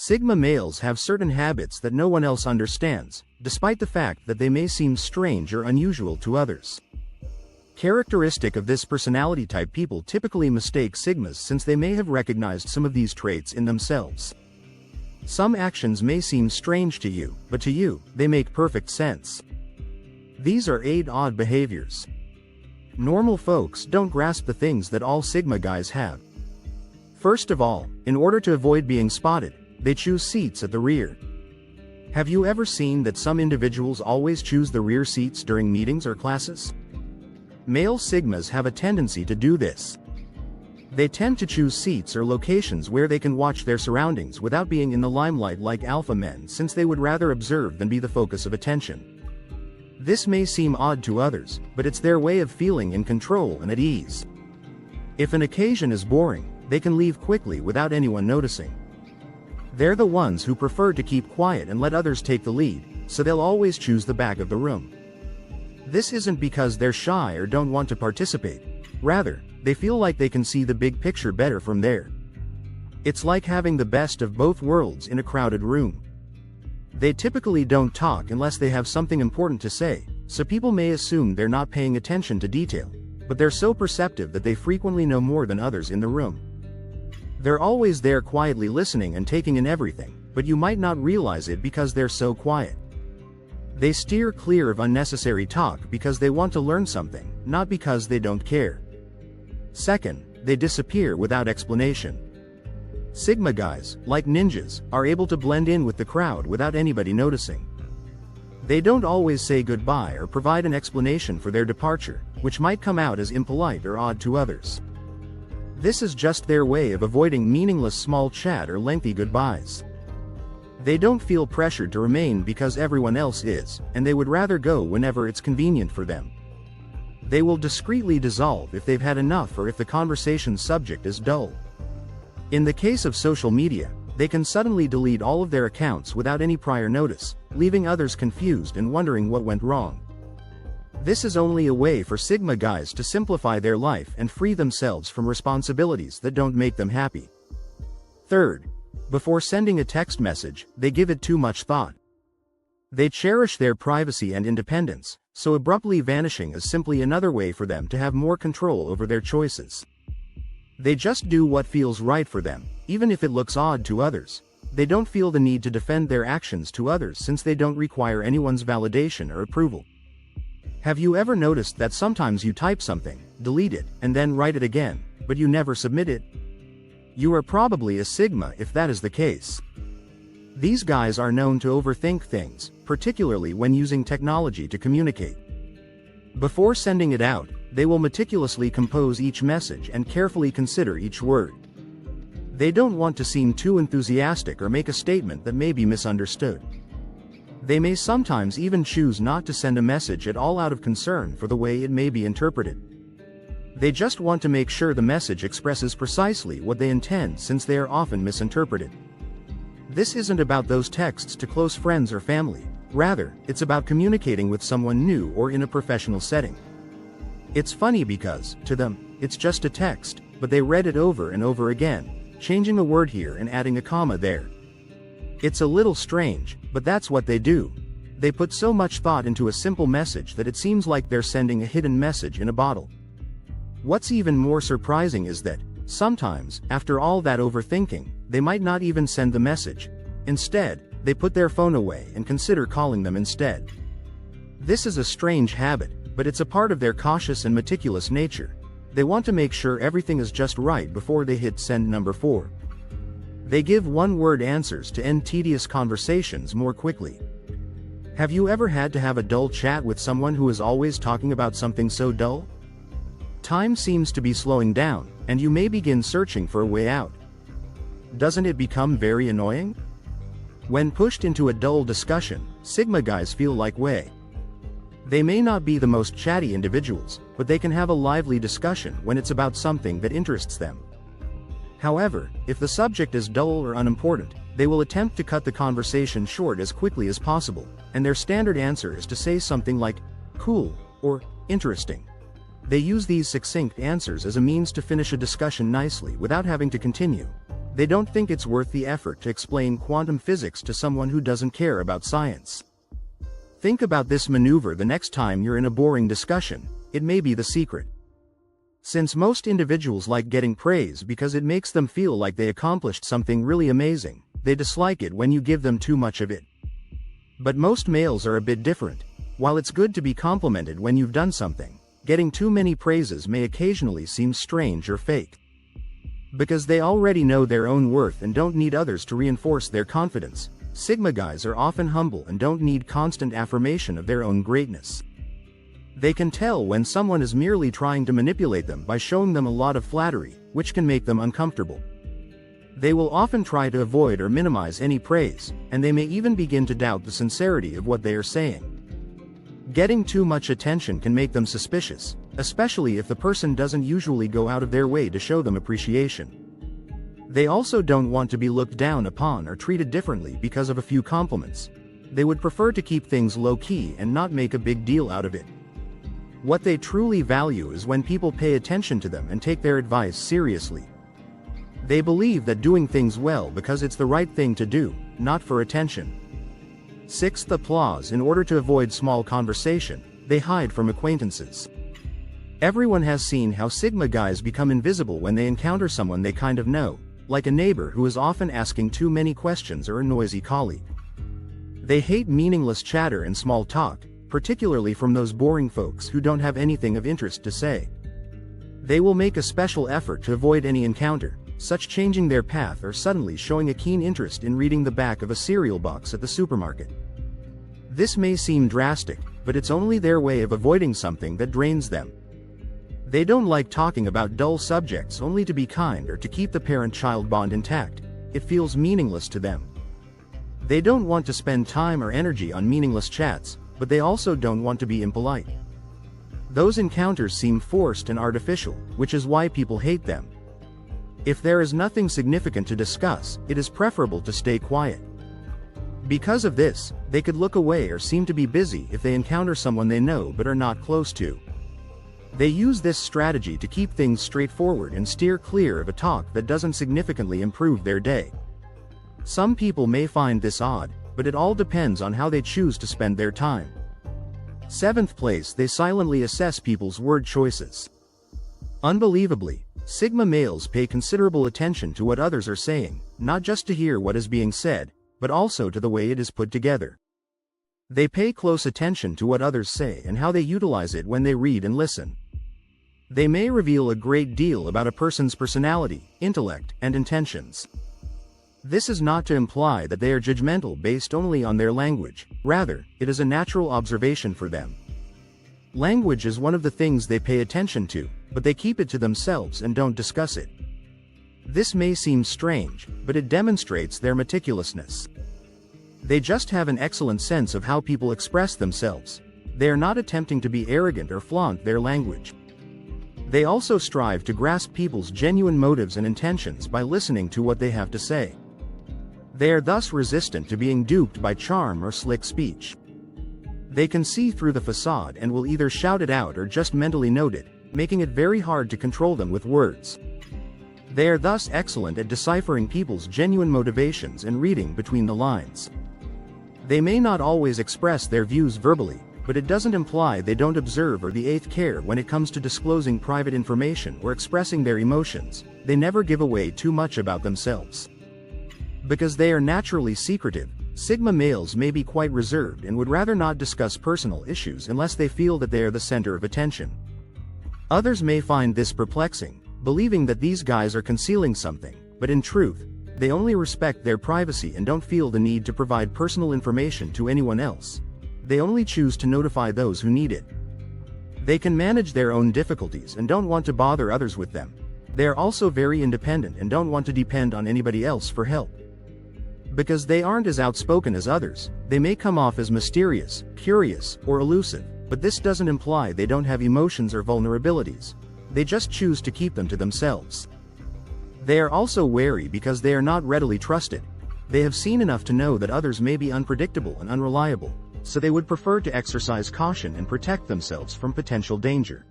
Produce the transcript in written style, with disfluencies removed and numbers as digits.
Sigma males have certain habits that no one else understands, despite the fact that they may seem strange or unusual to others. Characteristic of this personality type: people typically mistake Sigmas since they may have recognized some of these traits in themselves. Some actions may seem strange to you, but to you, they make perfect sense. These are 8 odd behaviors. Normal folks don't grasp the things that all Sigma guys have. First of all, in order to avoid being spotted, they choose seats at the rear. Have you ever seen that some individuals always choose the rear seats during meetings or classes? Male Sigmas have a tendency to do this. They tend to choose seats or locations where they can watch their surroundings without being in the limelight like alpha men, since they would rather observe than be the focus of attention. This may seem odd to others, but it's their way of feeling in control and at ease. If an occasion is boring, they can leave quickly without anyone noticing. They're the ones who prefer to keep quiet and let others take the lead, so they'll always choose the back of the room. This isn't because they're shy or don't want to participate. Rather, they feel like they can see the big picture better from there. It's like having the best of both worlds in a crowded room. They typically don't talk unless they have something important to say, so people may assume they're not paying attention to detail, but they're so perceptive that they frequently know more than others in the room. They're always there quietly listening and taking in everything, but you might not realize it because they're so quiet. They steer clear of unnecessary talk because they want to learn something, not because they don't care. Second, they disappear without explanation. Sigma guys, like ninjas, are able to blend in with the crowd without anybody noticing. They don't always say goodbye or provide an explanation for their departure, which might come out as impolite or odd to others. This is just their way of avoiding meaningless small chat or lengthy goodbyes. They don't feel pressured to remain because everyone else is, and they would rather go whenever it's convenient for them. They will discreetly dissolve if they've had enough or if the conversation's subject is dull. In the case of social media, they can suddenly delete all of their accounts without any prior notice, leaving others confused and wondering what went wrong. This is only a way for Sigma guys to simplify their life and free themselves from responsibilities that don't make them happy. Third, before sending a text message, they give it too much thought. They cherish their privacy and independence, so abruptly vanishing is simply another way for them to have more control over their choices. They just do what feels right for them, even if it looks odd to others. They don't feel the need to defend their actions to others since they don't require anyone's validation or approval. Have you ever noticed that sometimes you type something, delete it, and then write it again, but you never submit it? You are probably a Sigma if that is the case. These guys are known to overthink things, particularly when using technology to communicate. Before sending it out, they will meticulously compose each message and carefully consider each word. They don't want to seem too enthusiastic or make a statement that may be misunderstood. They may sometimes even choose not to send a message at all out of concern for the way it may be interpreted. They just want to make sure the message expresses precisely what they intend, since they are often misinterpreted. This isn't about those texts to close friends or family. Rather, it's about communicating with someone new or in a professional setting. It's funny because, to them, it's just a text, but they read it over and over again, changing a word here and adding a comma there. It's a little strange, but that's what they do. They put so much thought into a simple message that it seems like they're sending a hidden message in a bottle. What's even more surprising is that, sometimes, after all that overthinking, they might not even send the message. Instead, they put their phone away and consider calling them instead. This is a strange habit, but it's a part of their cautious and meticulous nature. They want to make sure everything is just right before they hit send number 4. They give one-word answers to end tedious conversations more quickly. Have you ever had to have a dull chat with someone who is always talking about something so dull? Time seems to be slowing down, and you may begin searching for a way out. Doesn't it become very annoying? When pushed into a dull discussion, Sigma guys feel like way. They may not be the most chatty individuals, but they can have a lively discussion when it's about something that interests them. However, if the subject is dull or unimportant, they will attempt to cut the conversation short as quickly as possible, and their standard answer is to say something like, cool, or interesting. They use these succinct answers as a means to finish a discussion nicely without having to continue. They don't think it's worth the effort to explain quantum physics to someone who doesn't care about science. Think about this maneuver the next time you're in a boring discussion. It may be the secret. Since most individuals like getting praise because it makes them feel like they accomplished something really amazing, they dislike it when you give them too much of it. But most males are a bit different. While it's good to be complimented when you've done something, getting too many praises may occasionally seem strange or fake. Because they already know their own worth and don't need others to reinforce their confidence, Sigma guys are often humble and don't need constant affirmation of their own greatness. They can tell when someone is merely trying to manipulate them by showing them a lot of flattery, which can make them uncomfortable. They will often try to avoid or minimize any praise, and they may even begin to doubt the sincerity of what they are saying. Getting too much attention can make them suspicious, especially if the person doesn't usually go out of their way to show them appreciation. They also don't want to be looked down upon or treated differently because of a few compliments. They would prefer to keep things low-key and not make a big deal out of it. What they truly value is when people pay attention to them and take their advice seriously. They believe that doing things well because it's the right thing to do, not for attention. Sixth, applause. In order to avoid small conversation, they hide from acquaintances. Everyone has seen how Sigma guys become invisible when they encounter someone they kind of know, like a neighbor who is often asking too many questions or a noisy colleague. They hate meaningless chatter and small talk, particularly from those boring folks who don't have anything of interest to say. They will make a special effort to avoid any encounter, such changing their path or suddenly showing a keen interest in reading the back of a cereal box at the supermarket. This may seem drastic, but it's only their way of avoiding something that drains them. They don't like talking about dull subjects only to be kind or to keep the parent-child bond intact. It feels meaningless to them. They don't want to spend time or energy on meaningless chats, but they also don't want to be impolite. Those encounters seem forced and artificial, which is why people hate them. If there is nothing significant to discuss, it is preferable to stay quiet. Because of this, they could look away or seem to be busy if they encounter someone they know but are not close to. They use this strategy to keep things straightforward and steer clear of a talk that doesn't significantly improve their day. Some people may find this odd, but it all depends on how they choose to spend their time. Seventh place, they silently assess people's word choices. Unbelievably, Sigma males pay considerable attention to what others are saying, not just to hear what is being said, but also to the way it is put together. They pay close attention to what others say and how they utilize it when they read and listen. They may reveal a great deal about a person's personality, intellect, and intentions. This is not to imply that they are judgmental based only on their language. Rather, it is a natural observation for them. Language is one of the things they pay attention to, but they keep it to themselves and don't discuss it. This may seem strange, but it demonstrates their meticulousness. They just have an excellent sense of how people express themselves. They are not attempting to be arrogant or flaunt their language. They also strive to grasp people's genuine motives and intentions by listening to what they have to say. They are thus resistant to being duped by charm or slick speech. They can see through the facade and will either shout it out or just mentally note it, making it very hard to control them with words. They are thus excellent at deciphering people's genuine motivations and reading between the lines. They may not always express their views verbally, but it doesn't imply they don't observe or the eighth care when it comes to disclosing private information or expressing their emotions. They never give away too much about themselves. Because they are naturally secretive, Sigma males may be quite reserved and would rather not discuss personal issues unless they feel that they are the center of attention. Others may find this perplexing, believing that these guys are concealing something, but in truth, they only respect their privacy and don't feel the need to provide personal information to anyone else. They only choose to notify those who need it. They can manage their own difficulties and don't want to bother others with them. They are also very independent and don't want to depend on anybody else for help. Because they aren't as outspoken as others, they may come off as mysterious, curious, or elusive, but this doesn't imply they don't have emotions or vulnerabilities. They just choose to keep them to themselves. They are also wary because they are not readily trusted. They have seen enough to know that others may be unpredictable and unreliable, so they would prefer to exercise caution and protect themselves from potential danger.